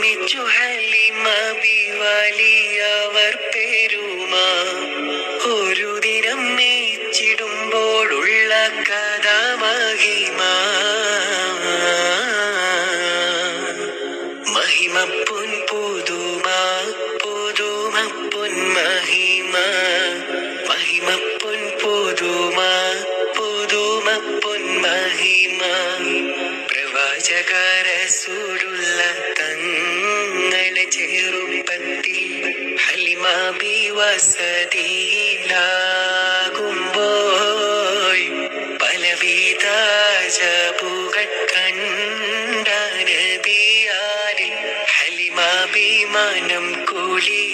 ഒരുമിച്ചു ഹലിമ ബിവാലിയവർ പെരുമ ഒരു ദിനം മേച്ചിടുമ്പോഴുള്ള കഥ മഹിമ മഹിമപ്പൊൻ പുതുമ പുതുമപ്പൊൻ മഹിമ മഹിമപ്പൊൻ പുതുമ പുതുമപ്പൊൻ മഹിമ പ്രവാചക റസൂലുള്ള തങ്ങളെ ചെറുപ്പത്തിൽ ഹലിമ ബിവസതിയിലാകുമ്പോൾ പലവിധ ജബുകൾ കണ്ട നബിയാരിൽ ഹലിമ ബിമാനം കുളി